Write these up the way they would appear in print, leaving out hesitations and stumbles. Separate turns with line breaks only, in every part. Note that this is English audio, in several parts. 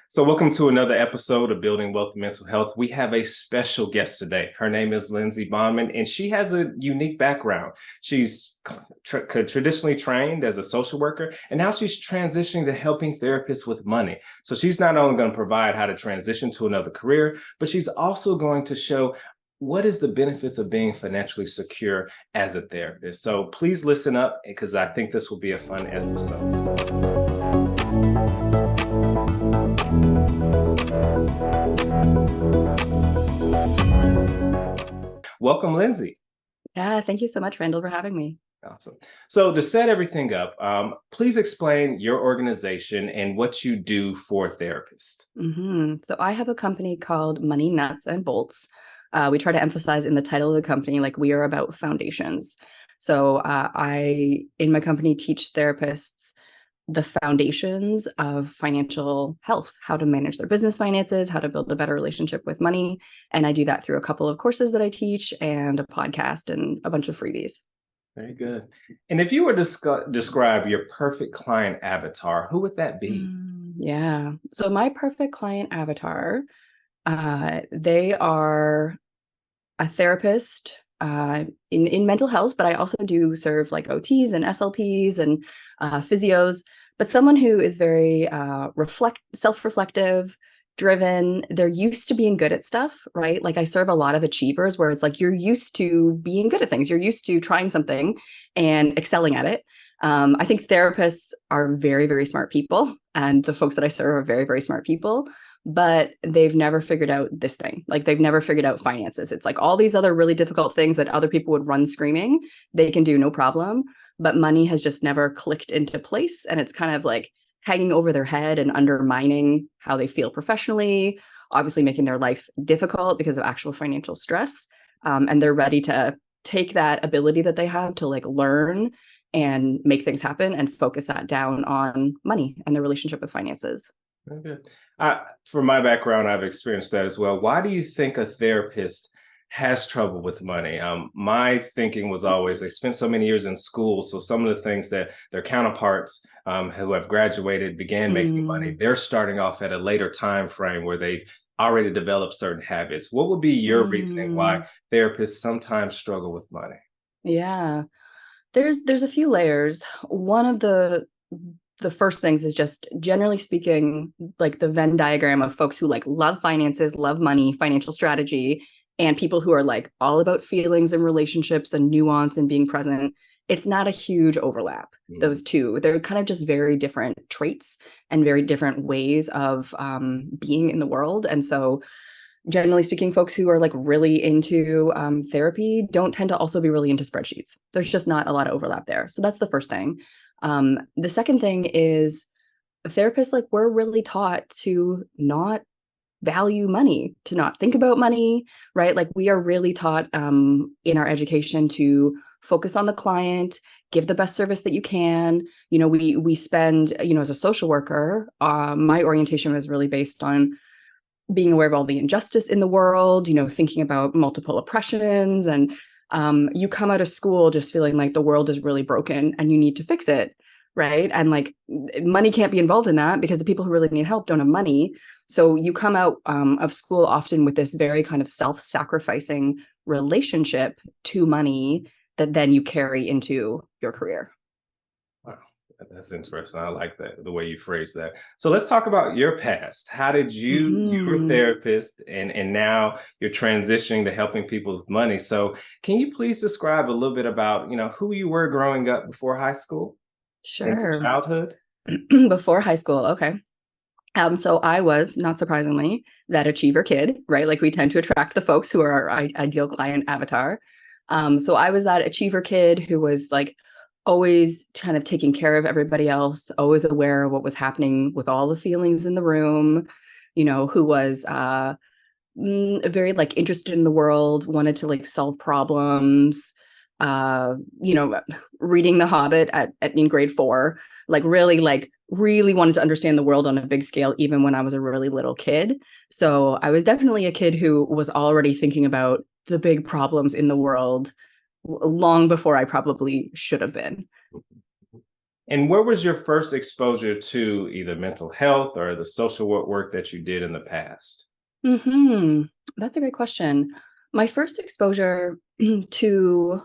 So, welcome to another episode of Building Wealth and Mental Health. We have a special guest today. Her name is Linzy Bonham, and she has a unique background. She's traditionally trained as a social worker, and now she's transitioning to helping therapists with money. So, she's not only going to provide how to transition to another career, but she's also going to show what is the benefits of being financially secure as a therapist. So, please listen up because I think this will be a fun episode. Welcome, Linzy.
Yeah, thank you so much, Randall, for having me.
Awesome. So to set everything up, please explain your organization and what you do for therapists.
So I have a company called Money Nuts and Bolts. We try to emphasize in the title of the company, like we are about foundations. So I, in my company, teach therapists the foundations of financial health, how to manage their business finances, how to build a better relationship with money. And I do that through a couple of courses that I teach and a podcast and a bunch of freebies.
Very good. And if you were to describe your perfect client avatar, who would that be?
Yeah. So my perfect client avatar, they are a therapist in mental health, but I also do serve like OTs and SLPs and physios, but someone who is very self-reflective, driven. They're used to being good at stuff, right? Like I serve a lot of achievers where it's like you're used to being good at things. You're used to trying something and excelling at it. I think therapists are very, very smart people, and the folks that I serve are very, very smart people, but they've never figured out this thing. Like they've never figured out finances. It's like all these other really difficult things that other people would run screaming, they can do no problem, but money has just never clicked into place. And it's kind of like hanging over their head and undermining how they feel professionally, obviously making their life difficult because of actual financial stress. And they're ready to take that ability that they have to like learn and make things happen and focus that down on money and their relationship with finances.
Very good. From my background, I've experienced that as well. Why do you think a therapist has trouble with money? My thinking was always they spent so many years in school, so some of the things that their counterparts who have graduated began making money, they're starting off at a later time frame where they've already developed certain habits. What would be your reasoning why therapists sometimes struggle with money?
Yeah. There's a few layers. One of the first things is just generally speaking, like the Venn diagram of folks who like love finances, love money, financial strategy, and people who are like all about feelings and relationships and nuance and being present. It's not a huge overlap, those two. They're kind of just very different traits and very different ways of being in the world. And so generally speaking, folks who are like really into therapy don't tend to also be really into spreadsheets. There's just not a lot of overlap there. So that's the first thing. The second thing is therapists, like we're really taught to not value money, to not think about money, right? Like we are really taught in our education to focus on the client, give the best service that you can. You know, we spend, you know, as a social worker, my orientation was really based on being aware of all the injustice in the world, you know, thinking about multiple oppressions, and you come out of school just feeling like the world is really broken and you need to fix it, right? And like money can't be involved in that because the people who really need help don't have money. So you come out of school often with this very kind of self-sacrificing relationship to money that then you carry into your career.
Wow, that's interesting. I like that, the way you phrase that. So let's talk about your past. How did you were a therapist and now you're transitioning to helping people with money. So can you please describe a little bit about, you know, who you were growing up before high school and your
Sure.
childhood?
Before high school, okay. So I was, not surprisingly, that achiever kid, right? Like we tend to attract the folks who are our ideal client avatar. So I was that achiever kid who was like always kind of taking care of everybody else, always aware of what was happening with all the feelings in the room, you know, who was very like interested in the world, wanted to like solve problems, you know, reading The Hobbit in grade 4, like really wanted to understand the world on a big scale, even when I was a really little kid. So I was definitely a kid who was already thinking about the big problems in the world long before I probably should have been.
And where was your first exposure to either mental health or the social work that you did in the past?
Hmm. That's a great question. My first exposure to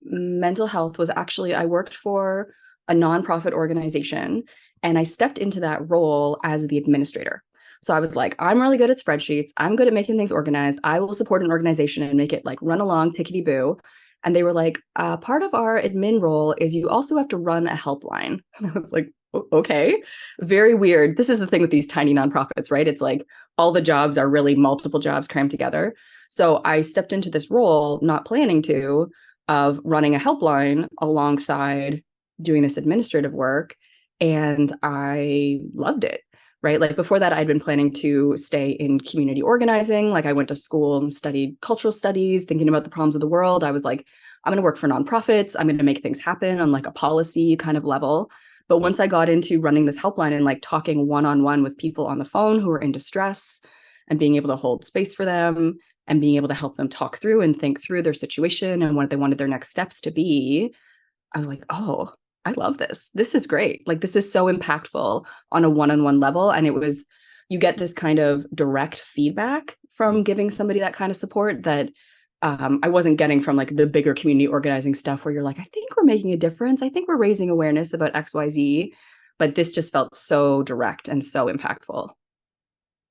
mental health was actually I worked for a nonprofit organization and I stepped into that role as the administrator. So I was like, I'm really good at spreadsheets. I'm good at making things organized. I will support an organization and make it like run along, tickety boo. And they were like, part of our admin role is you also have to run a helpline. And I was like, Okay. Very weird. This is the thing with these tiny nonprofits, right? It's like all the jobs are really multiple jobs crammed together. So I stepped into this role, not planning to, of running a helpline alongside doing this administrative work. And I loved it, right? Like before that, I'd been planning to stay in community organizing. Like I went to school and studied cultural studies, thinking about the problems of the world. I was like, I'm going to work for nonprofits. I'm going to make things happen on like a policy kind of level. But once I got into running this helpline and like talking one on one with people on the phone who are in distress and being able to hold space for them and being able to help them talk through and think through their situation and what they wanted their next steps to be, I was like, oh, I love this. This is great. Like, this is so impactful on a one on one level. And it was, you get this kind of direct feedback from giving somebody that kind of support that I wasn't getting from like the bigger community organizing stuff where you're like, I think we're making a difference. I think we're raising awareness about XYZ. But this just felt so direct and so impactful.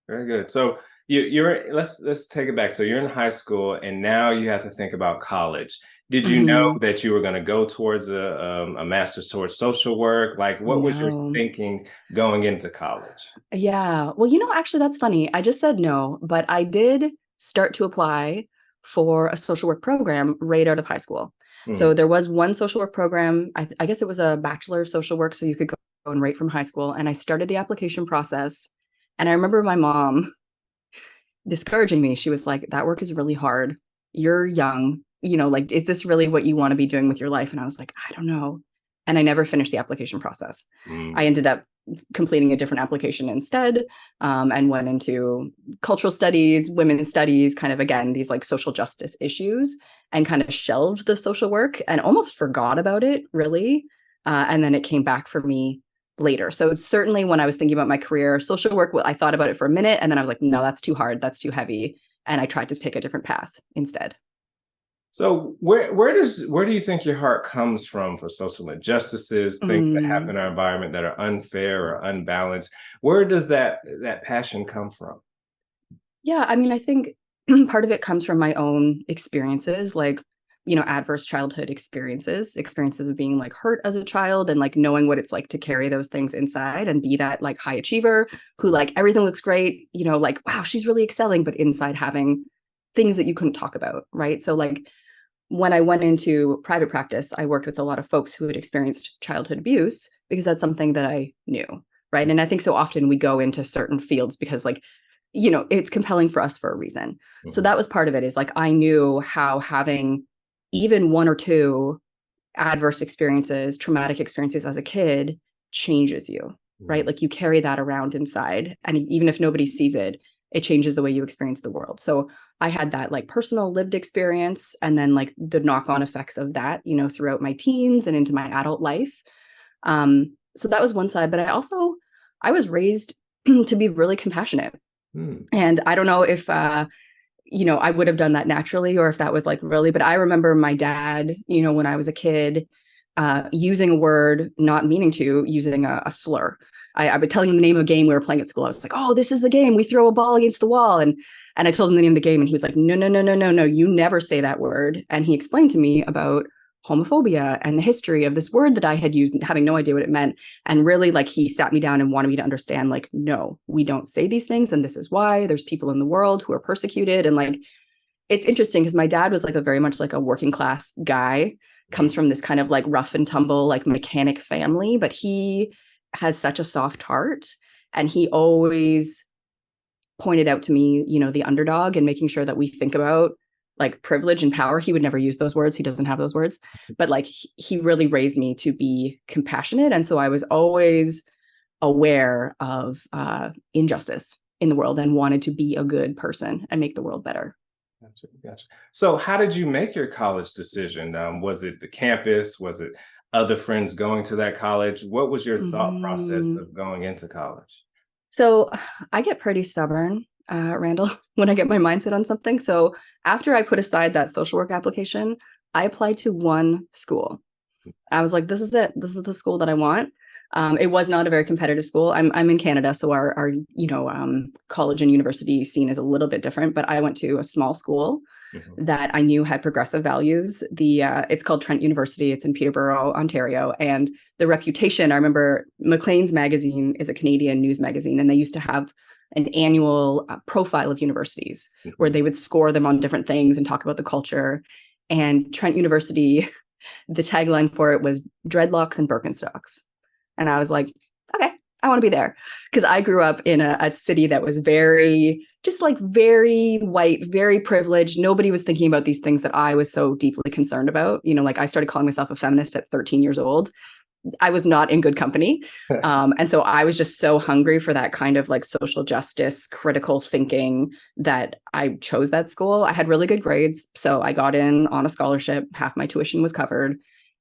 Very good. So you're let's take it back. So you're in high school, and now you have to think about college. Did you know
Mhm.
that you were going to go towards a master's towards social work? Like, what was your
No.
thinking going into college?
Yeah. Well, actually, that's funny. I just said no, but I did start to apply for a social work program right out of high school.
Hmm.
So there was one social work program. I guess it was a Bachelor of Social Work. So you could go and right from high school. And I started the application process. And I remember my mom discouraging me. She was like, that work is really hard. You're young. Like, is this really what you want to be doing with your life? And I was like, I don't know. And I never finished the application process.
Hmm.
I ended up completing a different application instead, and went into cultural studies, women's studies, kind of again, these like social justice issues, and kind of shelved the social work and almost forgot about it, really. And then it came back for me later. So it's certainly when I was thinking about my career, social work, I thought about it for a minute and then I was like, no, that's too hard. That's too heavy. And I tried to take a different path instead.
So where do you think your heart comes from for social injustices, things that happen
Mm.
in our environment that are unfair or unbalanced? Where does that passion come from?
Yeah, I mean, I think part of it comes from my own experiences, like, adverse childhood experiences of being like hurt as a child and like knowing what it's like to carry those things inside and be that like high achiever who like everything looks great, like, wow, she's really excelling, but inside having things that you couldn't talk about, right? So, like, when I went into private practice, I worked with a lot of folks who had experienced childhood abuse because that's something that I knew, right? And I think so often we go into certain fields because, like, it's compelling for us for a reason. So
Mhm.
that was part of it is like I knew how having even one or two adverse experiences, traumatic experiences as a kid changes you, right?
Mhm.
Like you carry that around inside. And even if nobody sees it, it changes the way you experience the world. So I had that like personal lived experience and then like the knock on effects of that, throughout my teens and into my adult life. So that was one side. But I was raised to be really compassionate.
Hmm.
And I don't know if I would have done that naturally or if that was like really, but I remember my dad, when I was a kid, using a word, not meaning to, using a slur. I was telling him the name of a game we were playing at school. I was like, oh, this is the game. We throw a ball against the wall. And I told him the name of the game and he was like, no, no, no, no, no, no, you never say that word. And he explained to me about homophobia and the history of this word that I had used, having no idea what it meant. And really, like, he sat me down and wanted me to understand, like, no, we don't say these things. And this is why there's people in the world who are persecuted. And like, it's interesting because my dad was like a very much like a working class guy,
Mhm.
comes from this kind of like rough and tumble, like mechanic family, but he has such a soft heart. And he always pointed out to me, the underdog and making sure that we think about like privilege and power. He would never use those words. He doesn't have those words, but like he really raised me to be compassionate. And so I was always aware of injustice in the world and wanted to be a good person and make the world better.
Gotcha, gotcha. So, how did you make your college decision? Was it the campus? Was it other friends going to that college. What was your thought process
Mhm.
of going into college?
So I get pretty stubborn, Randall, when I get my mindset on something. So after I put aside that social work application, I applied to one school. I was like, this is it. This is the school that I want. It was not a very competitive school. I'm in Canada, so our college and university scene is a little bit different. But I went to a small school
Mhm.
that I knew had progressive values. It's called Trent University. It's in Peterborough, Ontario, and the reputation. I remember Maclean's magazine is a Canadian news magazine, and they used to have an annual profile of universities where
Mhm.
they would score them on different things and talk about the culture. And Trent University, the tagline for it was dreadlocks and Birkenstocks. And I was like, okay, I want to be there. Because I grew up in a city that was very, just like very white, very privileged. Nobody was thinking about these things that I was so deeply concerned about. Like I started calling myself a feminist at 13 years old. I was not in good company. And so I was just so hungry for that kind of like social justice, critical thinking that I chose that school. I had really good grades. So I got in on a scholarship, half my tuition was covered.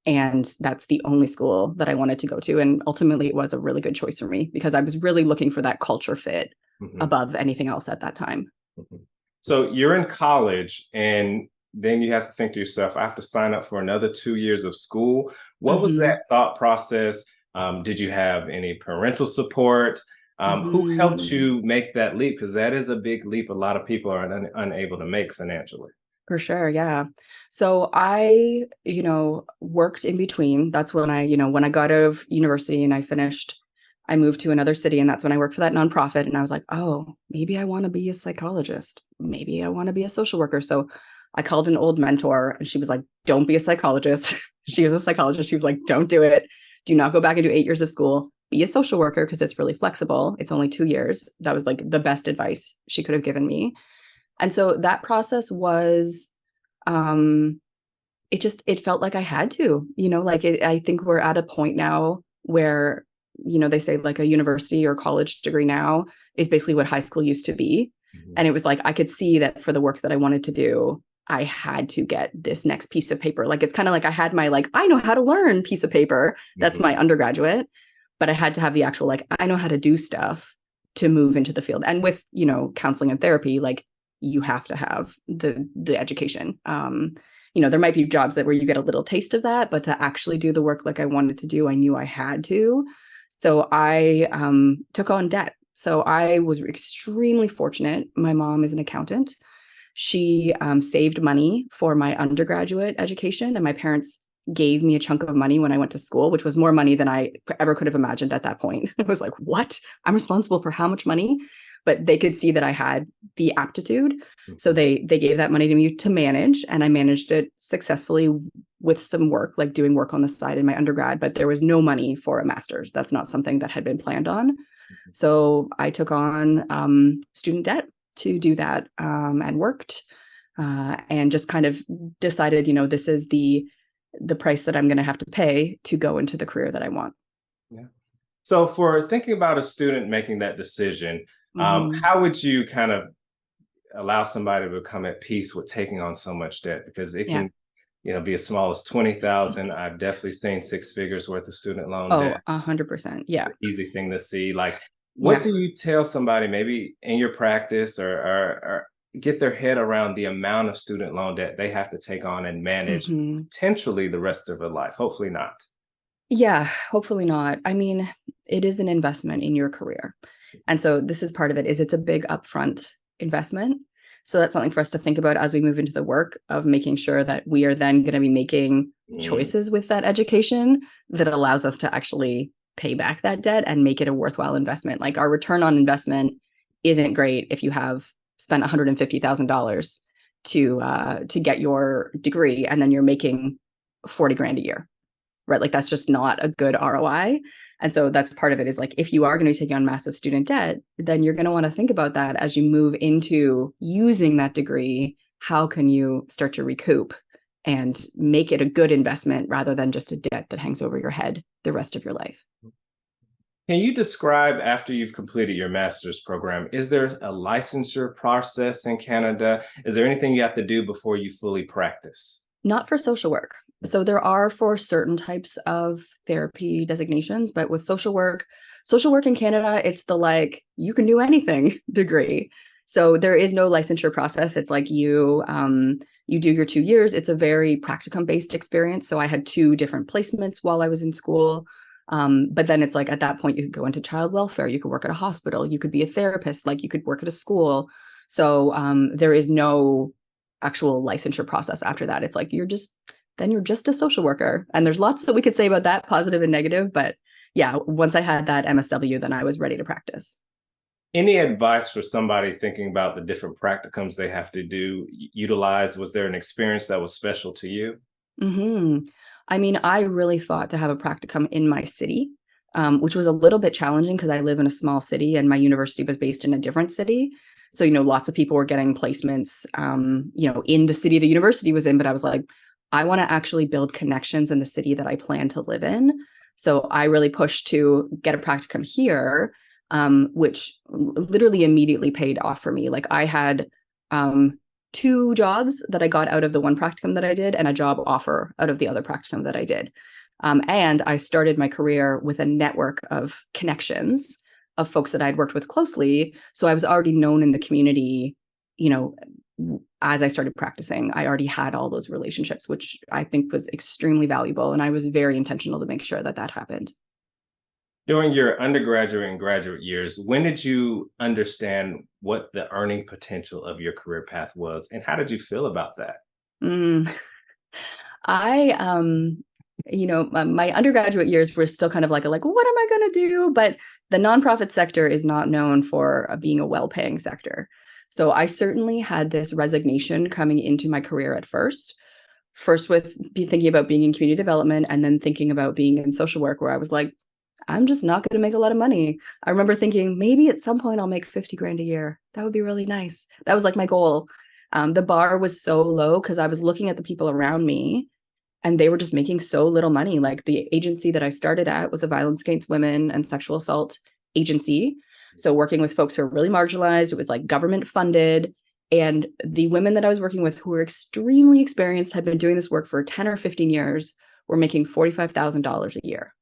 And that's the only school that I wanted to go to. And ultimately, it was a really good choice for me because I was really looking for that culture fit
Mhm.
above anything else at that time.
Mhm. So you're in college, and then you have to think to yourself, I have to sign up for another 2 years of school. What was
Mm-hmm.
that thought process? Did you have any parental support? Who helped
Mm-hmm.
you make that leap? Because that is a big leap a lot of people are unable to make financially.
For sure, yeah. So I, worked in between. That's when when I got out of university and I finished, I moved to another city and that's when I worked for that nonprofit and I was like, "Oh, maybe I want to be a psychologist. Maybe I want to be a social worker." So I called an old mentor and she was like, "Don't be a psychologist." She was a psychologist. She was like, "Don't do it. Do not go back and do 8 years of school. Be a social worker because it's really flexible. It's only 2 years." That was like the best advice she could have given me. And so that process was um it felt like I had to, I think we're at a point now where, they say like a university or college degree now is basically what high school used to be.
Mhm.
And it was like I could see that for the work that I wanted to do, I had to get this next piece of paper. Like it's kind of like I had my like I know how to learn piece of paper. That's
Mhm.
my undergraduate, but I had to have the actual like I know how to do stuff to move into the field. And with, counseling and therapy, like you have to have the education. There might be jobs that where you get a little taste of that, but to actually do the work like I wanted to do, I knew I had to. So I took on debt. So I was extremely fortunate. My mom is an accountant. She saved money for my undergraduate education, and my parents gave me a chunk of money when I went to school, which was more money than I ever could have imagined at that point. I was like, what? I'm responsible for how much money? But they could see that I had the aptitude. So
Mhm.
they gave that money to me to manage, and I managed it successfully with some work, like doing work on the side in my undergrad, but there was no money for a master's. That's not something that had been planned on. So I took on student debt to do that and worked and just kind of decided, this is the price that I'm going to have to pay to go into the career that I want.
Yeah. So for thinking about a student making that decision,
Mm-hmm.
how would you kind of allow somebody to become at peace with taking on so much debt? Because it
Yeah.
can, be as small as 20,000. I've definitely seen six figures worth of student loan
Oh,
debt.
100%.
It's
Yeah.
an easy thing to see. Like, what
Yeah.
do you tell somebody maybe in your practice or get their head around the amount of student loan debt they have to take on and manage
Mm-hmm.
potentially the rest of their life? Hopefully not.
Yeah, hopefully not. I mean, it is an investment in your career. And so this is part of it is it's a big upfront investment. So that's something for us to think about as we move into the work of making sure that we are then going to be making
Mm,
choices with that education that allows us to actually pay back that debt and make it a worthwhile investment. Like our return on investment isn't great if you have spent $150,000 to get your degree and then you're making 40 grand a year, right? Like that's just not a good ROI. And so that's part of it is like if you are going to be taking on massive student debt, then you're going to want to think about that as you move into using that degree. How can you start to recoup and make it a good investment rather than just a debt that hangs over your head the rest of your life?
Can you describe after you've completed your master's program, is there a licensure process in Canada? Is there anything you have to do before you fully practice?
Not for social work. So there are for certain types of therapy designations, but with social work in Canada, it's the like you can do anything degree. So there is no licensure process. It's like you do your 2 years. It's a very practicum based experience. So I had two different placements while I was in school. But then it's like at that point you could go into child welfare, you could work at a hospital, you could be a therapist, like you could work at a school. So there is no actual licensure process after that. It's like you're just a social worker. And there's lots that we could say about that, positive and negative. But yeah, once I had that MSW, then I was ready to practice.
Any advice for somebody thinking about the different practicums they have to do, utilize? Was there an experience that was special to you?
hmm I mean, I really fought to have a practicum in my city, which was a little bit challenging because I live in a small city and my university was based in a different city. So, lots of people were getting placements, in the city the university was in, but I was like, I want to actually build connections in the city that I plan to live in. So I really pushed to get a practicum here, which literally immediately paid off for me. Like I had um, two jobs that I got out of the one practicum that I did and a job offer out of the other practicum that I did. And I started my career with a network of connections of folks that I'd worked with closely. So I was already known in the community, you know, as I started practicing. I already had all those relationships, which I think was extremely valuable. And I was very intentional to make sure that that happened.
During your undergraduate and graduate years, when did you understand what the earning potential of your career path was, and how did you feel about that?
Mm. I my undergraduate years were still kind of like what am I going to do? But the nonprofit sector is not known for being a well-paying sector. So I certainly had this resignation coming into my career at first with thinking about being in community development and then thinking about being in social work, where I was like, I'm just not going to make a lot of money. I remember thinking maybe at some point I'll make 50 grand a year. That would be really nice. That was like my goal. The bar was so low because I was looking at the people around me and they were just making so little money. Like the agency that I started at was a violence against women and sexual assault agency. So working with folks who are really marginalized, it was like government funded. And the women that I was working with who were extremely experienced, had been doing this work for 10 or 15 years, were making $45,000 a year.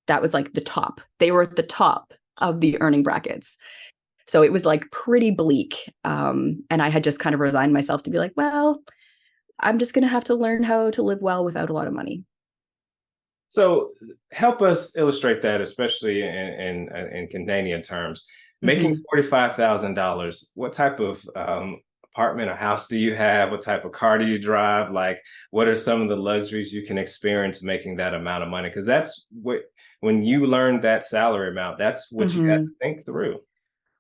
That was like the top. They were at the top of the earning brackets. So it was like pretty bleak. And I had just kind of resigned myself to be like, well, I'm just going to have to learn how to live well without a lot of money.
So help us illustrate that, especially in Canadian terms. Making
Mm-hmm.
$45,000, what type of apartment or house do you have? What type of car do you drive? Like, what are some of the luxuries you can experience making that amount of money? Because that's what, when you learn that salary amount, that's what you got to
Mm-hmm.
think through.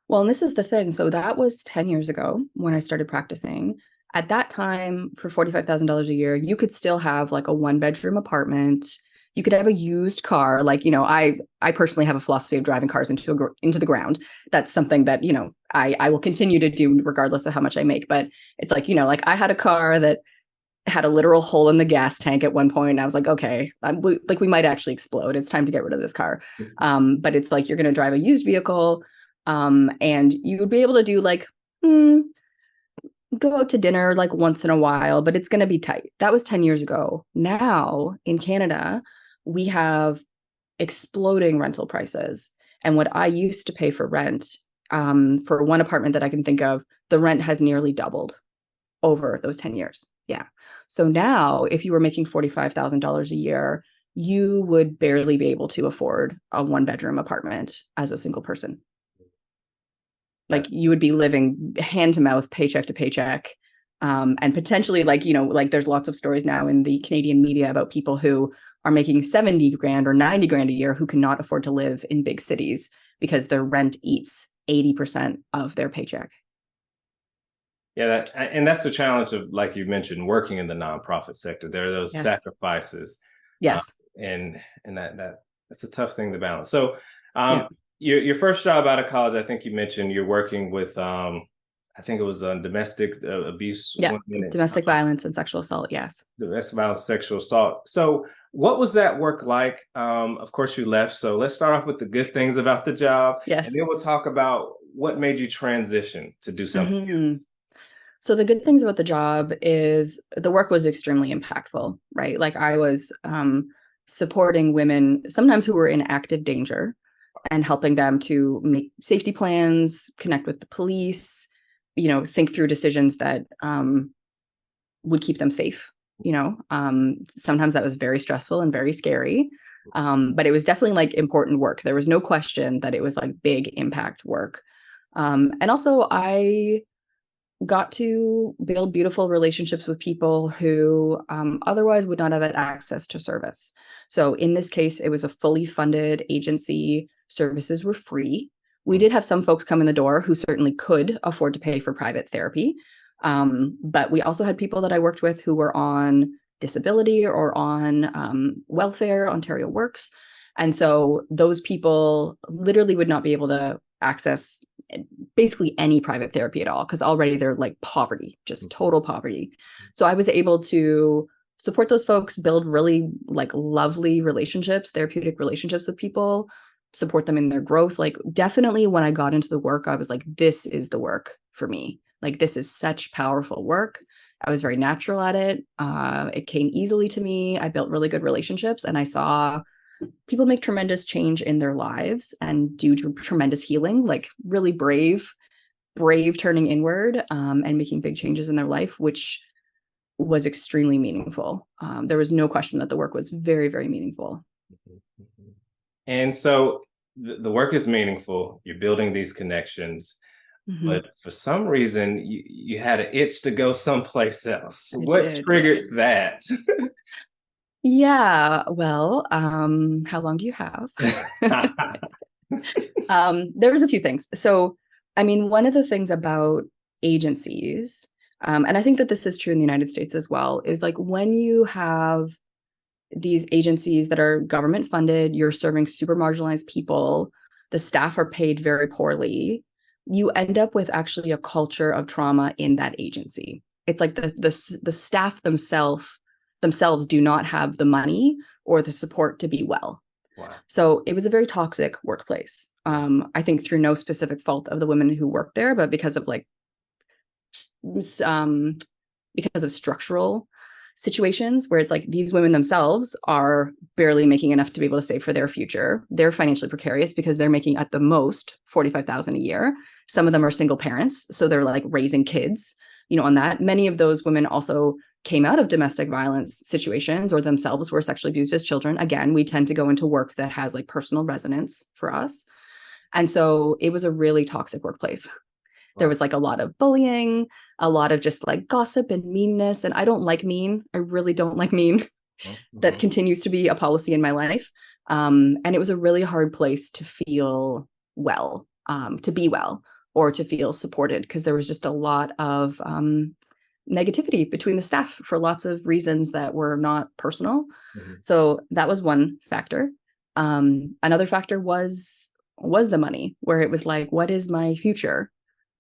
Well, and this is the thing. So that was 10 years ago when I started practicing. At that time, for $45,000 a year, you could still have like a one-bedroom apartment. You could have a used car. Like, I personally have a philosophy of driving cars into the ground. That's something that, I will continue to do regardless of how much I make. But it's like, like I had a car that had a literal hole in the gas tank at one point. And I was like, okay, we might actually explode. It's time to get rid of this car. But it's like you're going to drive a used vehicle, and you would be able to do like go out to dinner like once in a while, but it's going to be tight. That was 10 years ago. Now in Canada, we have exploding rental prices. And what I used to pay for rent, for one apartment that I can think of, the rent has nearly doubled over those 10 years. Yeah. So now, if you were making $45,000 a year, you would barely be able to afford a one-bedroom apartment as a single person. Like you would be living hand to mouth, paycheck to paycheck. And potentially like there's lots of stories now in the Canadian media about people who are making 70 grand or 90 grand a year who cannot afford to live in big cities because their rent eats 80% of their paycheck.
Yeah, and that's the challenge of, like you mentioned, working in the nonprofit sector. There are those
Yes.
sacrifices, uh,
Yes.
and that's a tough thing to balance. So,
Yeah.
your first job out of college, I think you mentioned you're working with, I think it was domestic abuse,
Yeah.
women,
Domestic violence and sexual assault. Yes.
domestic violence, sexual assault. So, what was that work like? Of course, you left. So let's start off with the good things about the job, and
Yes.
then we'll talk about what made you transition to do something
hmm
else.
So the good things about the job is the work was extremely impactful, right? Like I was supporting women sometimes who were in active danger and helping them to make safety plans, connect with the police, think through decisions that would keep them safe. Sometimes that was very stressful and very scary. But it was definitely like important work. There was no question that it was like big impact work. And also I got to build beautiful relationships with people who otherwise would not have had access to service. So in this case, it was a fully funded agency. Services were free. We did have some folks come in the door who certainly could afford to pay for private therapy. But we also had people that I worked with who were on disability or on welfare, Ontario Works. And so those people literally would not be able to access basically any private therapy at all because already they're like poverty, just total poverty. So I was able to support those folks, build really like lovely relationships, therapeutic relationships with people, support them in their growth. Like definitely when I got into the work, I was like, this is the work for me. Like this is such powerful work. I was very natural at it. It came easily to me. I built really good relationships and I saw people make tremendous change in their lives and do tremendous healing, like really brave turning inward and making big changes in their life, which was extremely meaningful. There was no question that the work was very, very meaningful.
And so the work is meaningful. You're building these connections, but for some reason you had an itch to go someplace else. What triggered that?
Yeah, well, how long do you have? There was a few things. So, I mean, one of the things about agencies, and I think that this is true in the United States as well, is like when you have these agencies that are government funded, you're serving super marginalized people, the staff are paid very poorly, you end up with actually a culture of trauma in that agency. It's like the staff themselves do not have the money or the support to be well.
Wow.
So it was a very toxic workplace. I think through no specific fault of the women who worked there, but because of structural situations where it's like these women themselves are barely making enough to be able to save for their future. They're financially precarious because they're making at the most $45,000 a year. Some of them are single parents, so they're like raising kids, on that. Many of those women also came out of domestic violence situations or themselves were sexually abused as children. Again, we tend to go into work that has like personal resonance for us. And so it was a really toxic workplace. There was like a lot of bullying, a lot of just like gossip and meanness. And I don't like mean. I really don't like mean. That continues to be a policy in my life. And it was a really hard place to feel well, to be well, or to feel supported because there was just a lot of negativity between the staff for lots of reasons that were not personal. So that was one factor. Another factor was the money, where it was like, what is my future?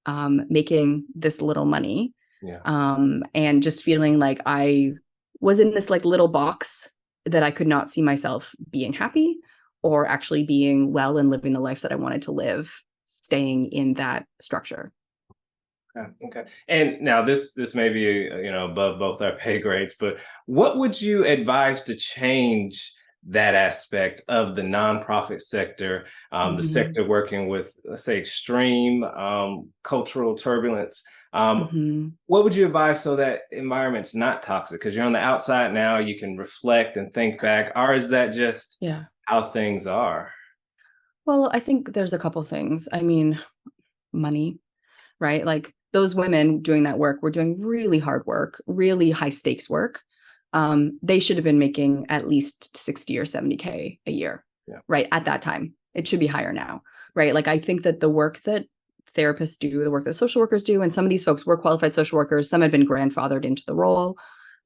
Making this little money. And just feeling like I was in this like little box that I could not see myself being happy or actually being well and living the life that I wanted to live, staying in that structure.
Okay. And now this may be above both our pay grades, but what would you advise to change that aspect of the nonprofit sector, the sector working with, let's say, extreme cultural turbulence? What would you advise so that environment's not toxic? Because you're on the outside now, you can reflect and think back, or is that just how things are?
Well, I think there's a couple things. I mean, money, right? Like those women doing that work were doing really hard work, really high stakes work. They should have been making at least 60 or 70K a year, right? At that time, it should be higher now, right? Like I think that the work that therapists do, the work that social workers do, and some of these folks were qualified social workers, some had been grandfathered into the role,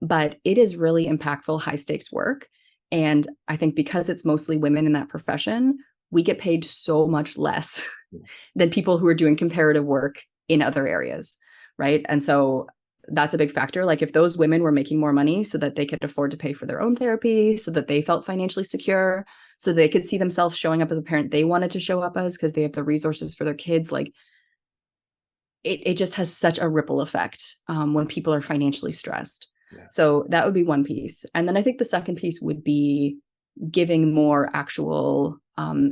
but it is really impactful, high stakes work. And I think because it's mostly women in that profession, we get paid so much less than people who are doing comparative work in other areas, right? And so that's a big factor. Like if those women were making more money so that they could afford to pay for their own therapy, so that they felt financially secure, so they could see themselves showing up as a parent they wanted to show up as because they have the resources for their kids, like it just has such a ripple effect when people are financially stressed.
Yeah.
So that would be one piece. And then I think the second piece would be giving more actual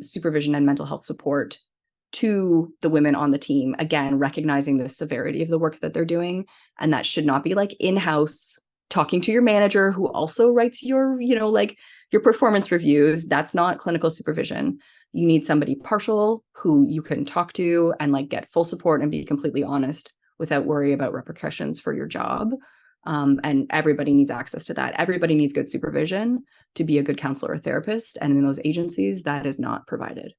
supervision and mental health support to the women on the team, again, recognizing the severity of the work that they're doing. And that should not be like in-house talking to your manager who also writes your, like your performance reviews. That's not clinical supervision. You need somebody partial who you can talk to and like get full support and be completely honest without worry about repercussions for your job. And everybody needs access to that. Everybody needs good supervision to be a good counselor or therapist. And in those agencies, that is not provided.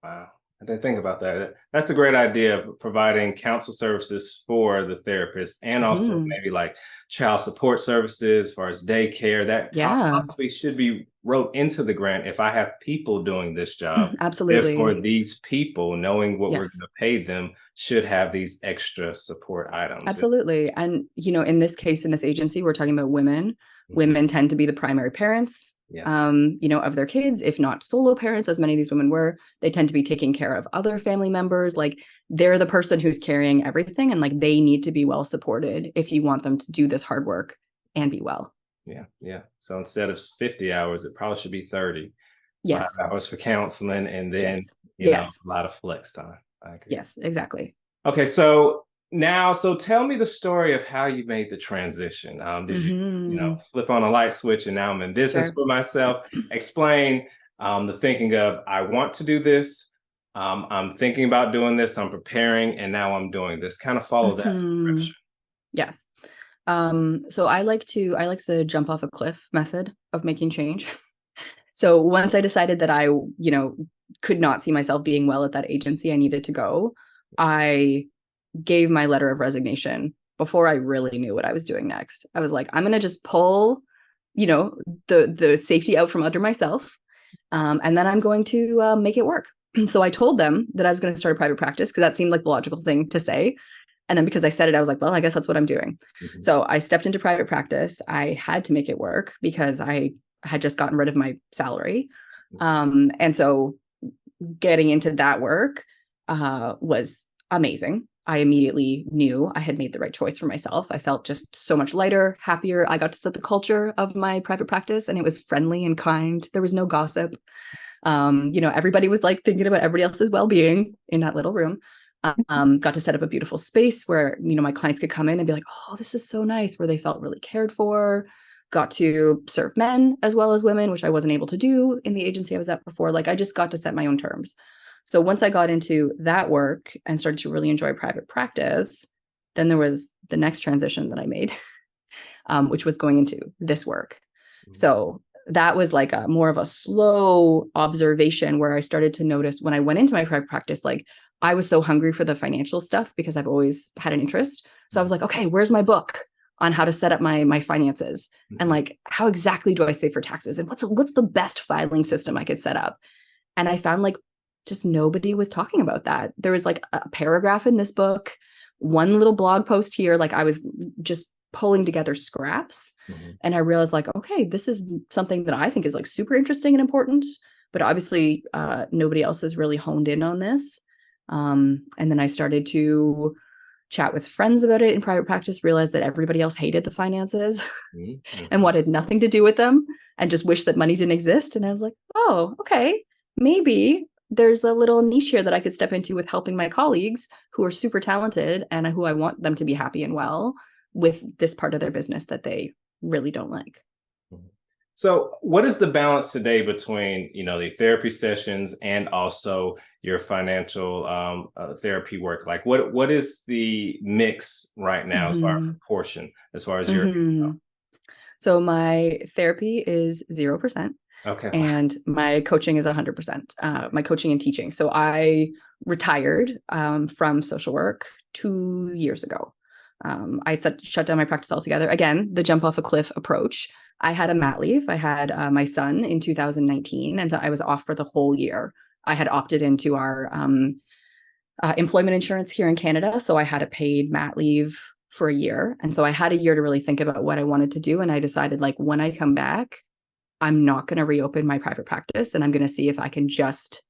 Wow. I didn't think about that. That's a great idea of providing counsel services for the therapist and also
Mm-hmm.
maybe like child support services as far as daycare. That
Yeah,
possibly should be wrote into the grant if I have people doing this job. Therefore,
absolutely.
these people, knowing what we're going
Yes,
to pay them, should have these extra support items.
absolutely. And, in this case, in this agency, we're talking about women.
Mhm.
Women tend to be the primary parents,
Yes.
of their kids, if not solo parents, as many of these women were. They tend to be taking care of other family members. Like they're the person who's carrying everything. And like they need to be well supported if you want them to do this hard work and be well.
Yeah. Yeah. So instead of 50 hours, it probably should be 30. Five
Yes.
hours for counseling, and then,
Yes. Yes.
a lot of flex time. I agree.
Yes, exactly.
Okay, so tell me the story of how you made the transition. Did you,
Hmm.
flip on a light switch and now I'm in business
Sure.
for myself? Explain the thinking of I want to do this. I'm thinking about doing this. I'm preparing, and now I'm doing this. Kind of follow that
Hmm.
progression.
Yes. So I like the jump off a cliff method of making change. So once I decided that I, could not see myself being well at that agency, I needed to go. I gave my letter of resignation before I really knew what I was doing next. I was like, I'm gonna just pull, you know, the safety out from under myself, and then I'm going to make it work. So I told them that I was going to start a private practice because that seemed like the logical thing to say. And then because I said it, I was like, well, I guess that's what I'm doing.
Mhm.
So I stepped into private practice. I had to make it work because I had just gotten rid of my salary. And so getting into that work was amazing. I immediately knew I had made the right choice for myself. I felt just so much lighter, happier. I got to set the culture of my private practice, and it was friendly and kind. There was no gossip. Everybody was like thinking about everybody else's well-being in that little room. Got to set up a beautiful space where, my clients could come in and be like, oh, this is so nice, where they felt really cared for. Got to serve men as well as women, which I wasn't able to do in the agency I was at before. Like I just got to set my own terms. So once I got into that work and started to really enjoy private practice, then there was the next transition that I made, which was going into this work.
Mhm.
So that was like a more of a slow observation where I started to notice when I went into my private practice, like I was so hungry for the financial stuff because I've always had an interest. So I was like, okay, where's my book on how to set up my finances? And
Mhm.
like, how exactly do I save for taxes? And what's the best filing system I could set up? And I found like just nobody was talking about that. There was like a paragraph in this book, one little blog post here. Like I was just pulling together scraps.
Mhm.
And I realized like, okay, this is something that I think is like super interesting and important, but obviously nobody else has really honed in on this. And then I started to chat with friends about it in private practice, realized that everybody else hated the finances
Mhm.
and
Mhm.
wanted nothing to do with them and just wished that money didn't exist. And I was like, oh, okay, maybe there's a little niche here that I could step into with helping my colleagues who are super talented and who I want them to be happy and well with this part of their business that they really don't like.
Mhm. So, what is the balance today between the therapy sessions and also your financial therapy work? Like, what is the mix right now as far as
Mm-hmm.
proportion, as far as your
Mm-hmm. So my therapy is 0%.
okay? Wow.
And my coaching is 100%, my coaching and teaching. So I retired from social work 2 years ago. I shut down my practice altogether. Again, the jump off a cliff approach. I had a mat leave. I had my son in 2019, and so I was off for the whole year. I had opted into our employment insurance here in Canada, so I had a paid mat leave for a year, and so I had a year to really think about what I wanted to do. And I decided, like, when I come back, I'm not going to reopen my private practice and I'm going to see if I can just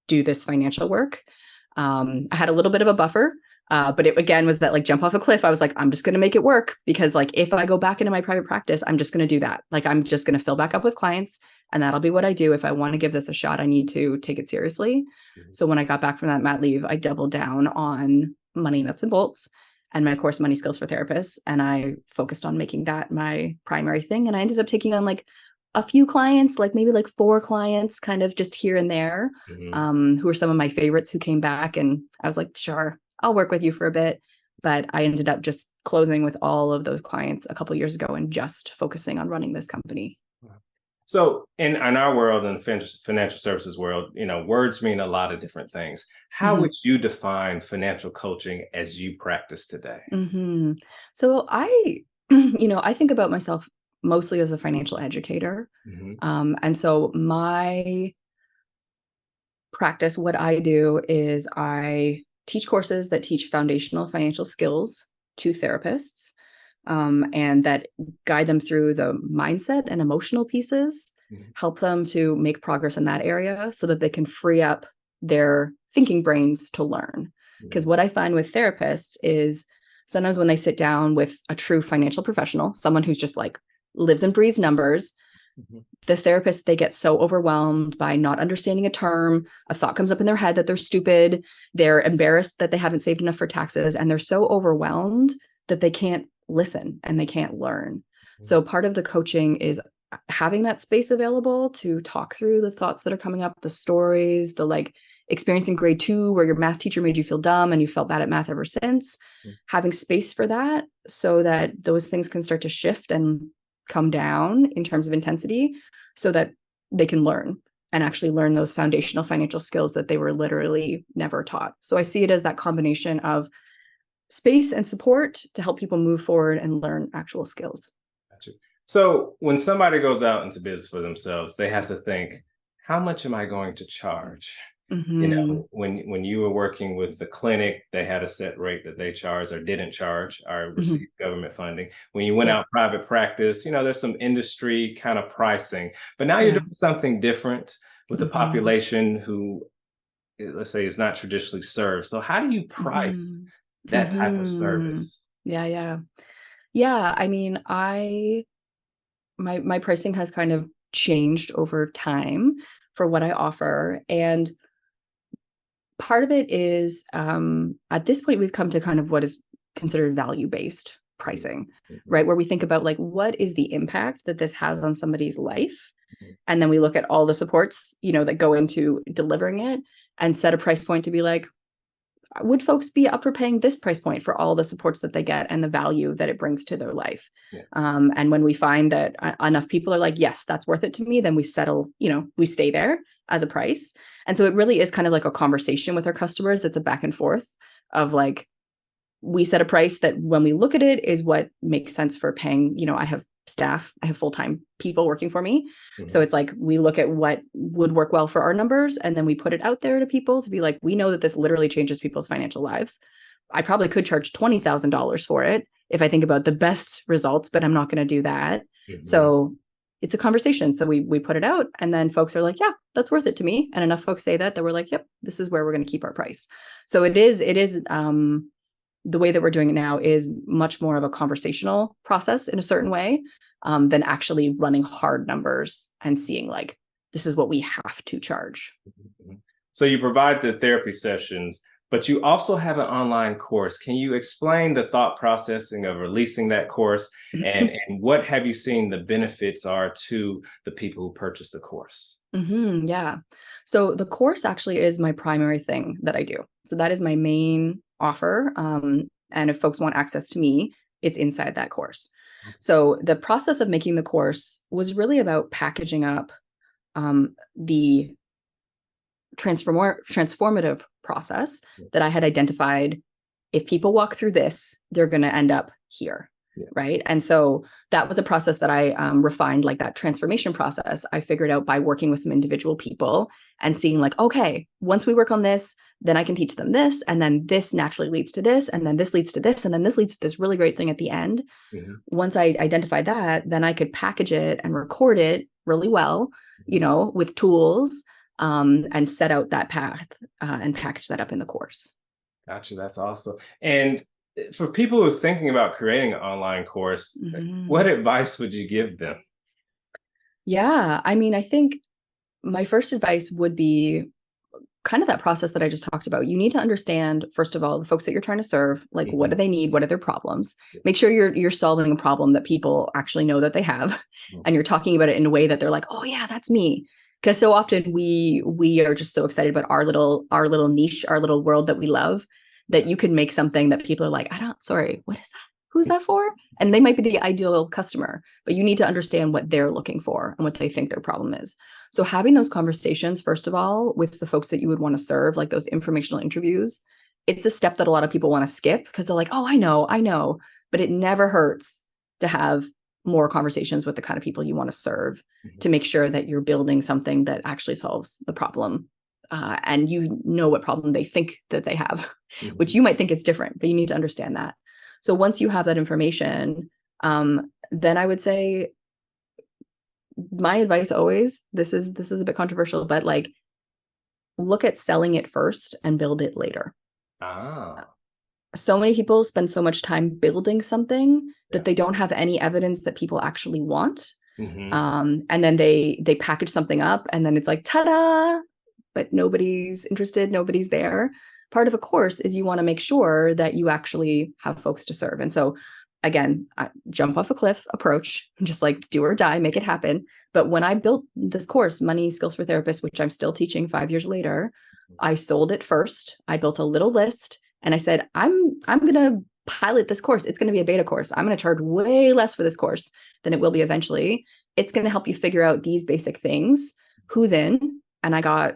do this financial work. I had a little bit of a buffer. But it again was that like jump off a cliff. I was like, I'm just going to make it work, because like if I go back into my private practice, I'm just going to do that. Like I'm just going to fill back up with clients, and that'll be what I do. If I want to give this a shot, I need to take it seriously. So when I got back from that mat leave, I doubled down on money nuts and bolts and my course Money Skills for Therapists, and I focused on making that my primary thing. And I ended up taking on like a few clients, like maybe like 4 clients, kind of just here and there, who are some of my favorites who came back. And I was like, sure, I'll work with you for a bit. But I ended up just closing with all of those clients a couple of years ago and just focusing on running this company.
So in our world, in the financial services world, words mean a lot of different things. How would you define financial coaching as you practice today?
So I, I think about myself mostly as a financial educator. And so my practice, what I do is I teach courses that teach foundational financial skills to therapists, and that guide them through the mindset and emotional pieces, help them to make progress in that area so that they can free up their thinking brains to learn. Because what I find with therapists is sometimes when they sit down with a true financial professional, someone who's just like lives and breathes numbers, the therapist, they get so overwhelmed by not understanding a term. A thought comes up in their head that they're stupid. They're embarrassed that they haven't saved enough for taxes. And they're so overwhelmed that they can't listen and they can't learn. So part of the coaching is having that space available to talk through the thoughts that are coming up, the stories, the like experience in grade 2 where your math teacher made you feel dumb and you felt bad at math ever since. Having space for that so that those things can start to shift and come down in terms of intensity so that they can learn and actually learn those foundational financial skills that they were literally never taught. So I see it as that combination of space and support to help people move forward and learn actual skills.
Gotcha. So when somebody goes out into business for themselves, they have to think, how much am I going to charge? When you were working with the clinic, they had a set rate that they charged or didn't charge or received government funding. When you went out private practice, there's some industry kind of pricing, but now you're doing something different with a population who, let's say, is not traditionally served. So how do you price that type of service?
Yeah. I mean, my pricing has kind of changed over time for what I offer. And part of it is, at this point, we've come to kind of what is considered value-based pricing, right? Where we think about like, what is the impact that this has on somebody's life? And then we look at all the supports, that go into delivering it and set a price point to be like, would folks be up for paying this price point for all the supports that they get and the value that it brings to their life? And when we find that enough people are like, yes, that's worth it to me, then we settle, we stay there as a price. And so it really is kind of like a conversation with our customers. It's a back and forth of like, we set a price that when we look at it is what makes sense for paying. I have staff, I have full-time people working for me. So it's like, we look at what would work well for our numbers, and then we put it out there to people to be like, we know that this literally changes people's financial lives. I probably could charge $20,000 for it if I think about the best results, but I'm not going to do that. So it's a conversation. So we put it out, and then folks are like, yeah, that's worth it to me. And enough folks say that we're like, yep, this is where we're going to keep our price. So it is the way that we're doing it now is much more of a conversational process in a certain way, than actually running hard numbers and seeing like, this is what we have to charge.
So you provide the therapy sessions, but you also have an online course. Can you explain the thought processing of releasing that course, and what have you seen the benefits are to the people who purchase the course?
Yeah. So the course actually is my primary thing that I do. So that is my main offer. And if folks want access to me, it's inside that course. So the process of making the course was really about packaging up the transformative process that I had identified. If people walk through this, they're going to end up here. Right. And so that was a process that I refined, like that transformation process. I figured out by working with some individual people and seeing like, okay, once we work on this, then I can teach them this. And then this naturally leads to this. And then this leads to this. And then this leads to this really great thing at the end. Once I identified that, then I could package it and record it really well, with tools, and set out that path, and package that up in the course.
Gotcha. That's awesome. And for people who are thinking about creating an online course, what
Mhm.
advice would you give them?
Yeah, I mean, I think my first advice would be kind of that process that I just talked about. You need to understand, first of all, the folks that you're trying to serve, like what do
Mhm.
they need? What are their problems? Make sure you're solving a problem that people actually know that they have,
Mhm.
and you're talking about it in a way that they're like, oh yeah, that's me. Because so often we are just so excited about our little niche, our little world that we love, that
Yeah.
you can make something that people are like, I don't, sorry, what is that? Who's that for? And they might be the ideal customer, but you need to understand what they're looking for and what they think their problem is. So having those conversations, first of all, with the folks that you would want to serve, like those informational interviews, it's a step that a lot of people want to skip because they're like, oh, I know. But it never hurts to have more conversations with the kind of people you want to serve
Mhm.
to make sure that you're building something that actually solves the problem. And you know what problem they think that they have, which
Mhm.
you might think it's different, but you need to understand that. So once you have that information, then I would say my advice always, this is a bit controversial, but like look at selling it first and build it later.
Ah,
So many people spend so much time building something
yeah.
that they don't have any evidence that people actually want.
Hmm.
And then they package something up and then it's like ta-da, but nobody's interested, nobody's there. Part of a course is you want to make sure that you actually have folks to serve. And so again, jump off a cliff approach, just like do or die, make it happen. But when I built this course, Money Skills for Therapists, which I'm still teaching 5 years later, I sold it first. I built a little list and I said, I'm gonna pilot this course. It's gonna be a beta course. I'm gonna charge way less for this course than it will be eventually. It's going to help you figure out these basic things. Who's in? And I got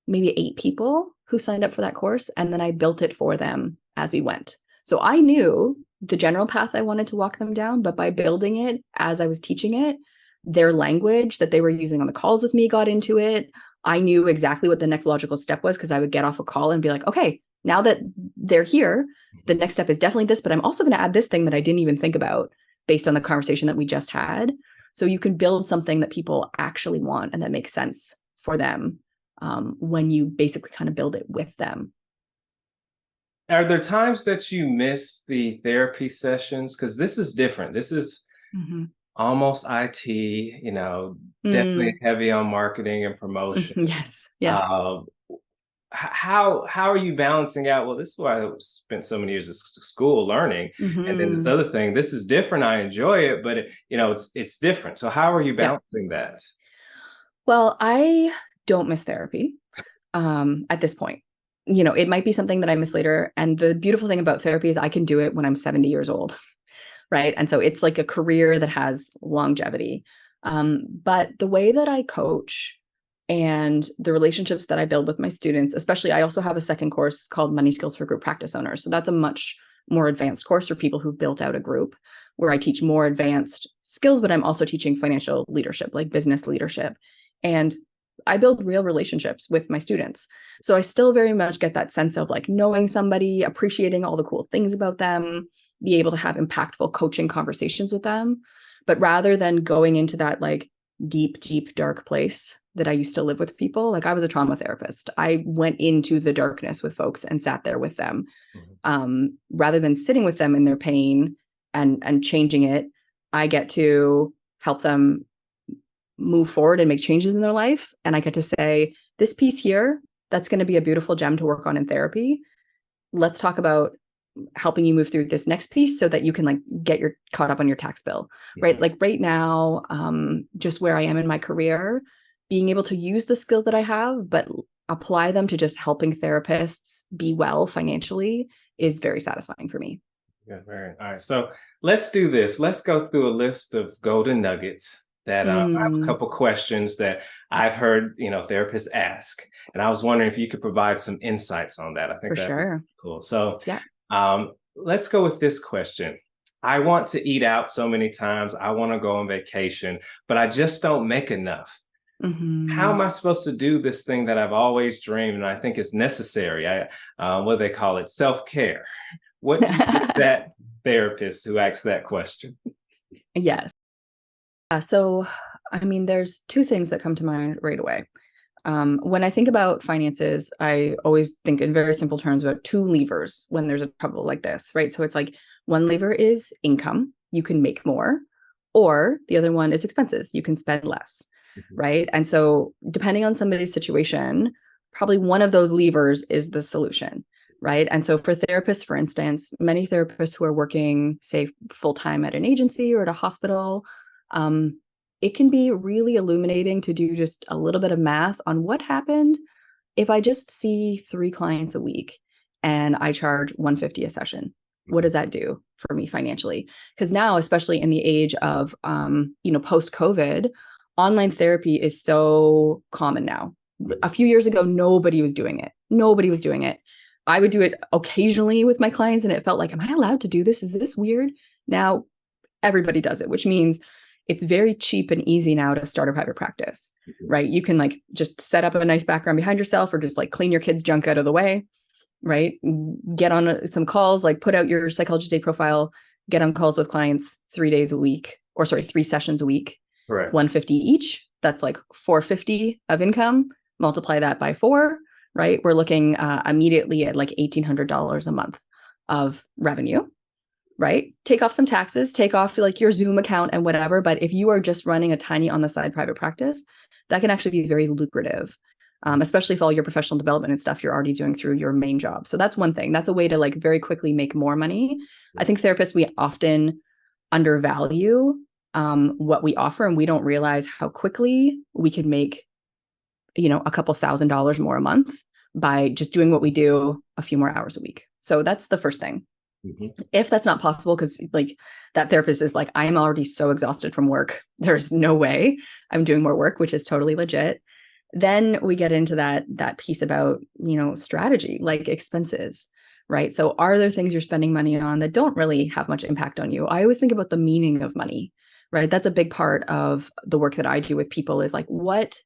maybe 8 people who signed up for that course. And then I built it for them as we went. So I knew the general path I wanted to walk them down, but by building it as I was teaching it, their language that they were using on the calls with me got into it. I knew exactly what the next logical step was because I would get off a call and be like, okay, now that they're here, the next step is definitely this, but I'm also going to add this thing that I didn't even think about based on the conversation that we just had. So you can build something that people actually want and that makes sense for them when you basically kind of build it with them.
Are there times that you miss the therapy sessions? Because this is different. This is
Mm-hmm.
almost IT, definitely
Mm,
heavy on marketing and promotion.
yes, yes.
Uh, how are you balancing out? Well, this is why I spent so many years at school learning, and then this
Mm-hmm.
other thing. This is different. I enjoy it, but it's different. So how are you
Yeah.
balancing that?
Well, I don't miss therapy at this point. It might be something that I miss later. And the beautiful thing about therapy is I can do it when I'm 70 years old. Right. And so it's like a career that has longevity. But the way that I coach and the relationships that I build with my students, especially, I also have a second course called Money Skills for Group Practice Owners. So that's a much more advanced course for people who've built out a group where I teach more advanced skills, but I'm also teaching financial leadership, like business leadership. And I build real relationships with my students. So I still very much get that sense of like knowing somebody, appreciating all the cool things about them, be able to have impactful coaching conversations with them. But rather than going into that like deep, deep, dark place that I used to live with people, like I was a trauma therapist. I went into the darkness with folks and sat there with them.
Mhm.
Rather than sitting with them in their pain and changing it, I get to help them move forward and make changes in their life. And I get to say, this piece here, that's going to be a beautiful gem to work on in therapy. Let's talk about helping you move through this next piece so that you can like get your caught up on your tax bill,
Mhm.
right? Like right now, just where I am in my career, being able to use the skills that I have, but apply them to just helping therapists be well financially is very satisfying for me.
Yeah, very. All right. So let's do this. Let's go through a list of golden nuggets that I have a
Mm,
couple questions that I've heard, therapists ask. And I was wondering if you could provide some insights on that. I think
for
that'd be
sure.
cool. So
Yeah.
let's go with this question. I want to eat out so many times. I want to go on vacation, but I just don't make enough. How
Mm-hmm.
am I supposed to do this thing that I've always dreamed and I think is necessary? What do they call it? Self-care. What do you give that therapist who asks that question?
Yes. So, I mean, there's two things that come to mind right away. When I think about finances, I always think in very simple terms about two levers when there's a trouble like this, right? So it's like one lever is income, you can make more, or the other one is expenses, you can spend less, right? And so depending on somebody's situation, probably one of those levers is the solution, right? And so for therapists, for instance, many therapists who are working, say, full time at an agency or at a hospital, it can be really illuminating to do just a little bit of math on what happened if I just see 3 clients a week and I charge 150 a session. What does that do for me financially? Because now, especially in the age of post COVID, online therapy is so common now. A few years ago, nobody was doing it. Nobody was doing it. I would do it occasionally with my clients, and it felt like, am I allowed to do this? Is this weird? Now everybody does it, which means it's very cheap and easy now to start a private practice, right? You can like just set up a nice background behind yourself or just like clean your kids' junk out of the way, right? Get on some calls, like put out your Psychology Today profile, get on calls with clients 3 days a week, or sorry, 3 sessions a week,
Correct.
150 each. That's like 450 of income. Multiply that by 4, right? We're looking immediately at like $1,800 a month of revenue, right? Take off some taxes, take off like your Zoom account and whatever. But if you are just running a tiny on the side private practice, that can actually be very lucrative, especially if all your professional development and stuff you're already doing through your main job. So that's one thing. That's a way to like very quickly make more money. I think therapists, we often undervalue what we offer, and we don't realize how quickly we can make, a couple $1,000s more a month by just doing what we do a few more hours a week. So that's the first thing. If that's not possible, because like that therapist is like, I'm already so exhausted from work, there's no way I'm doing more work, which is totally legit. Then we get into that piece about, strategy, like expenses, right? So are there things you're spending money on that don't really have much impact on you? I always think about the meaning of money, right? That's a big part of the work that I do with people, is like, what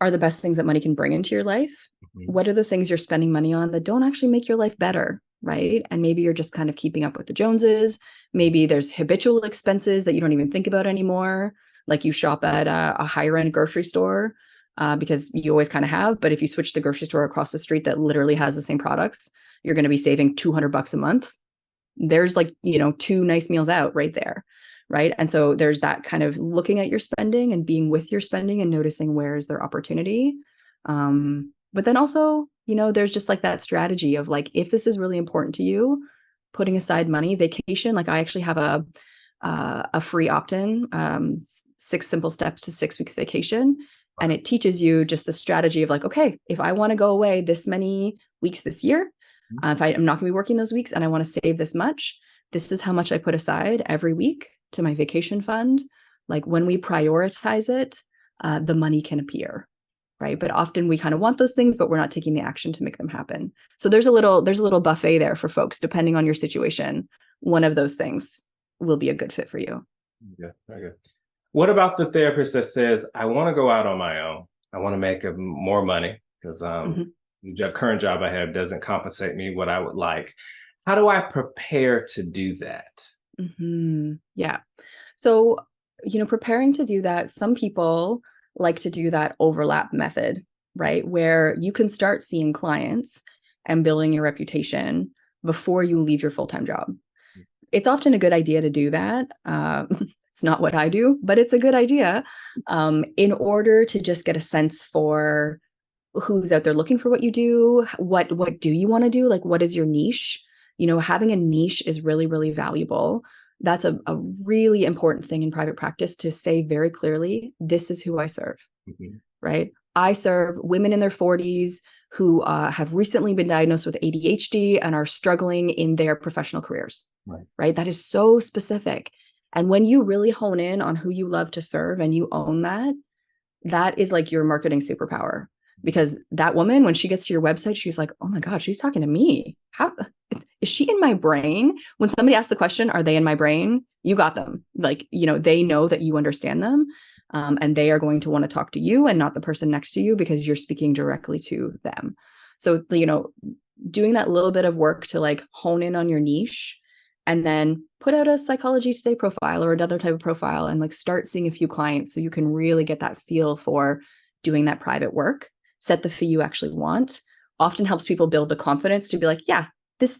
are the best things that money can bring into your life? What are the things you're spending money on that don't actually make your life better? Right. And maybe you're just kind of keeping up with the Joneses. Maybe there's habitual expenses that you don't even think about anymore. Like you shop at a higher end grocery store because you always kind of have. But if you switch the grocery store across the street that literally has the same products, you're going to be saving $200 a month. There's like, 2 nice meals out right there. Right. And so there's that kind of looking at your spending and being with your spending and noticing where is there opportunity. But then also, there's just like that strategy of like, if this is really important to you, putting aside money. Vacation, like I actually have a free opt-in, 6 simple steps to 6 weeks vacation. And it teaches you just the strategy of like, okay, if I want to go away this many weeks this year, if I'm not going to be working those weeks and I want to save this much, this is how much I put aside every week to my vacation fund. Like when we prioritize it, the money can appear. Right. But often we kind of want those things, but we're not taking the action to make them happen. So there's a little buffet there for folks, depending on your situation. One of those things will be a good fit for you.
Yeah, very good. What about the therapist that says, I want to go out on my own? I want to make more money because the current job I have doesn't compensate me what I would like. How do I prepare to do that?
Yeah. So, preparing to do that, some people like to do that overlap method, right? Where you can start seeing clients and building your reputation before you leave your full-time job. It's often a good idea to do that. It's not what I do, but it's a good idea in order to just get a sense for who's out there looking for what you do. What do you want to do? Like, what is your niche? Having a niche is really, really valuable. That's a really important thing in private practice, to say very clearly, this is who I serve, right? I serve women in their 40s who have recently been diagnosed with ADHD and are struggling in their professional careers, right? That is so specific. And when you really hone in on who you love to serve and you own that, that is like your marketing superpower. Because that woman, when she gets to your website, she's like, oh my God, she's talking to me. How is she in my brain? When somebody asks the question, are they in my brain? You got them. Like, they know that you understand them. And they are going to want to talk to you and not the person next to you, because you're speaking directly to them. So, doing that little bit of work to like hone in on your niche, and then put out a Psychology Today profile or another type of profile and like start seeing a few clients so you can really get that feel for, doing that private work, set the fee you actually want, often helps people build the confidence to be like, yeah,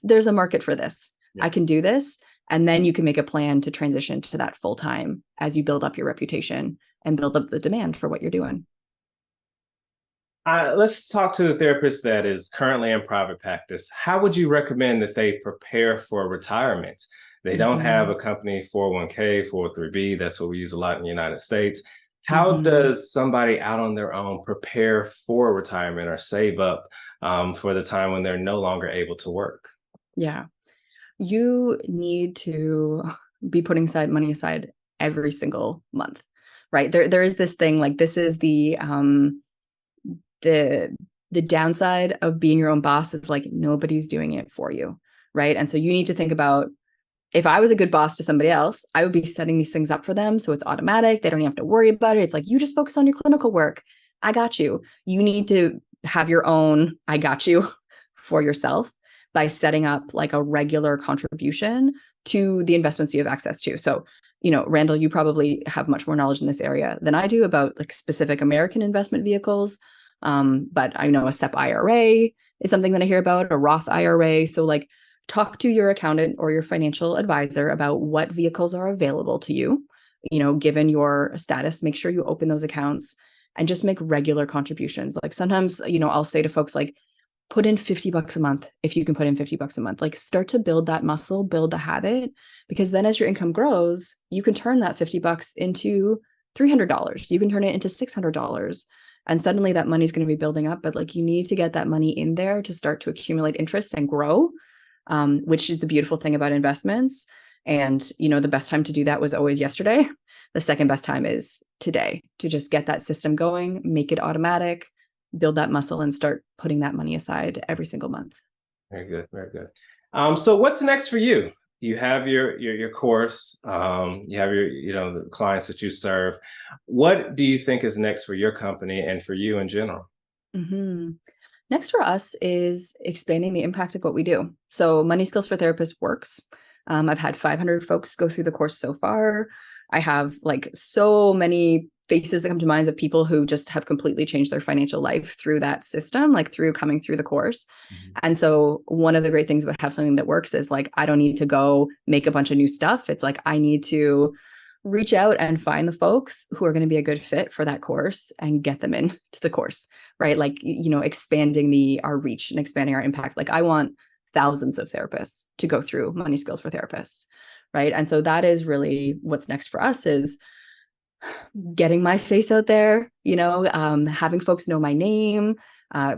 there's a market for this.
Yeah.
I can do this. And then you can make a plan to transition to that full time as you build up your reputation and build up the demand for what you're doing.
Let's talk to the therapist that is currently in private practice. How would you recommend that they prepare for retirement? They don't have a company 401k, 403b. That's what we use a lot in the United States. How does somebody out on their own prepare for retirement or save up for the time when they're no longer able to work?
Yeah. You need to be putting money aside every single month, right? There is this thing, like, this is the downside of being your own boss. Is like, nobody's doing it for you, right? And so you need to think about, if I was a good boss to somebody else, I would be setting these things up for them so it's automatic. They don't even have to worry about it. It's like, you just focus on your clinical work. I got you. You need to have your own I got you for yourself by setting up like a regular contribution to the investments you have access to. So, Randall, you probably have much more knowledge in this area than I do about like specific American investment vehicles. But I know a SEP IRA is something that I hear about, a Roth IRA. So like, talk to your accountant or your financial advisor about what vehicles are available to you. Given your status, make sure you open those accounts and just make regular contributions. Like, sometimes, I'll say to folks, like, put in $50 a month. If you can put in $50 a month, like, start to build that muscle, build the habit, because then as your income grows, you can turn that $50 into $300. You can turn it into $600. And suddenly that money is going to be building up. But like, you need to get that money in there to start to accumulate interest and grow, which is the beautiful thing about investments. And, the best time to do that was always yesterday. The second best time is today, to just get that system going, make it automatic, build that muscle, and start putting that money aside every single month.
Very good, very good. So what's next for you? You have your course, you have the clients that you serve. What do you think is next for your company and for you in general?
Mm-hmm. Next for us is expanding the impact of what we do. So Money Skills for Therapists works. I've had 500 folks go through the course so far. I have like so many faces that come to mind of people who just have completely changed their financial life through that system, like through coming through the course. And so one of the great things about have something that works is like, I don't need to go make a bunch of new stuff. It's like, I need to reach out and find the folks who are going to be a good fit for that course and get them into the course, right? Like, expanding our reach and expanding our impact. Like, I want thousands of therapists to go through Money Skills for Therapists, right? And so that is really what's next for us, is getting my face out there, having folks know my name,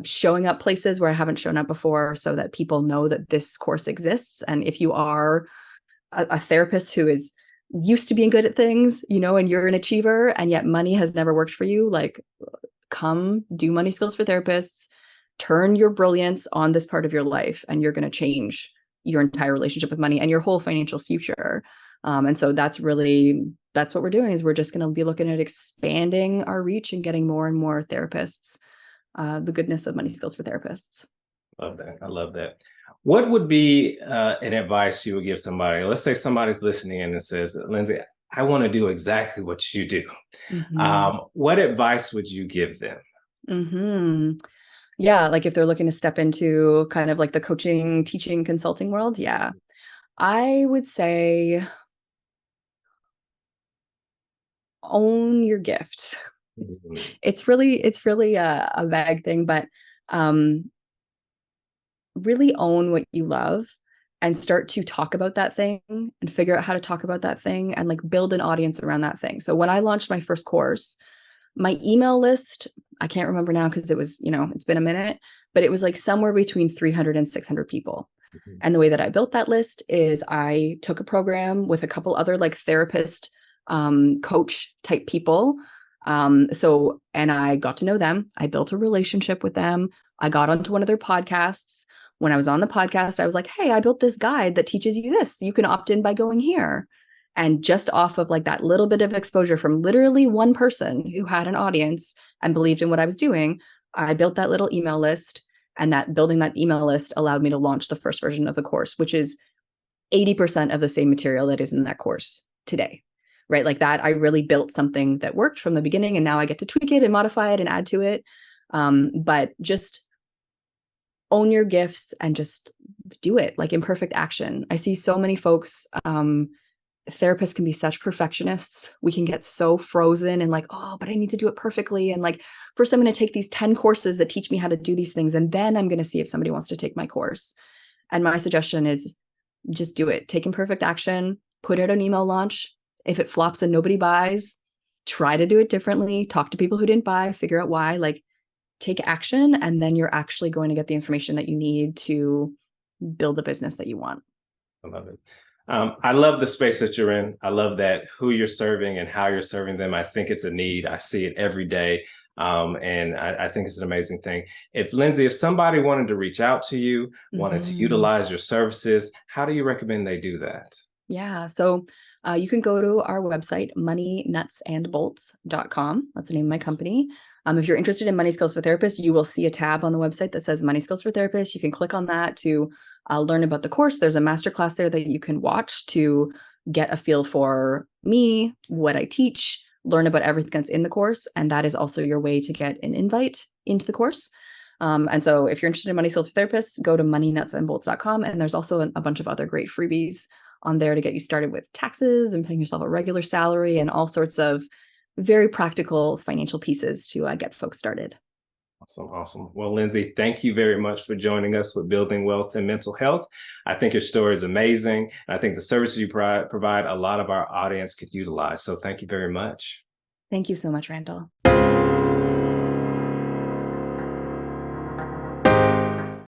showing up places where I haven't shown up before so that people know that this course exists. And if you are a therapist who is used to being good at things, and you're an achiever and yet money has never worked for you, like, come do Money Skills for Therapists, turn your brilliance on this part of your life, and you're going to change your entire relationship with money and your whole financial future. And so that's what we're doing, is we're just going to be looking at expanding our reach and getting more and more therapists, the goodness of Money Skills for Therapists.
Love that. I love that. What would be an advice you would give somebody? Let's say somebody's listening in and says, Linzy, I want to do exactly what you do. What advice would you give them?
Yeah, like if they're looking to step into kind of like the coaching, teaching, consulting world, yeah, I would say own your gifts. It's really a vague thing, but really own what you love and start to talk about that thing and figure out how to talk about that thing and like build an audience around that thing. So when I launched my first course, my email list, I can't remember now because it was, it's been a minute, but it was like somewhere between 300 and 600 people. And the way that I built that list is I took a program with a couple other like therapist, coach type people. And I got to know them. I built a relationship with them. I got onto one of their podcasts. When I was on the podcast, I was like, hey, I built this guide that teaches you this. You can opt in by going here. And just off of like that little bit of exposure from literally one person who had an audience and believed in what I was doing, I built that little email list. And that building that email list allowed me to launch the first version of the course, which is 80% of the same material that is in that course today. right? Like that, I really built something that worked from the beginning, and now I get to tweak it and modify it and add to it. But just own your gifts and just do it, like imperfect action. I see so many folks, therapists can be such perfectionists. We can get so frozen and like, oh, but I need to do it perfectly. And like, first, I'm going to take these 10 courses that teach me how to do these things. And then I'm going to see if somebody wants to take my course. And my suggestion is just do it. Take imperfect action, put out an email launch. If it flops and nobody buys, try to do it differently. Talk to people who didn't buy, figure out why, like take action. And then you're actually going to get the information that you need to build the business that you want.
I love it. I love the space that you're in. I love that who you're serving and how you're serving them. I think it's a need. I see it every day. And I think it's an amazing thing. If Linzy, if somebody wanted to reach out to you, wanted to utilize your services, how do you recommend they do that?
Yeah. So you can go to our website, moneynutsandbolts.com. That's the name of my company. If you're interested in Money Skills for Therapists, you will see a tab on the website that says Money Skills for Therapists. You can click on that to learn about the course. There's a masterclass there that you can watch to get a feel for me, what I teach, learn about everything that's in the course. And that is also your way to get an invite into the course. And so if you're interested in Money Skills for Therapists, go to moneynutsandbolts.com. And there's also a bunch of other great freebies on there to get you started with taxes and paying yourself a regular salary and all sorts of very practical financial pieces to get folks started.
Awesome. Awesome. Well, Linzy, thank you very much for joining us with Building Wealth and Mental Health. I think your story is amazing. I think the services you provide a lot of our audience could utilize. So thank you very much.
Thank you so much, Randall.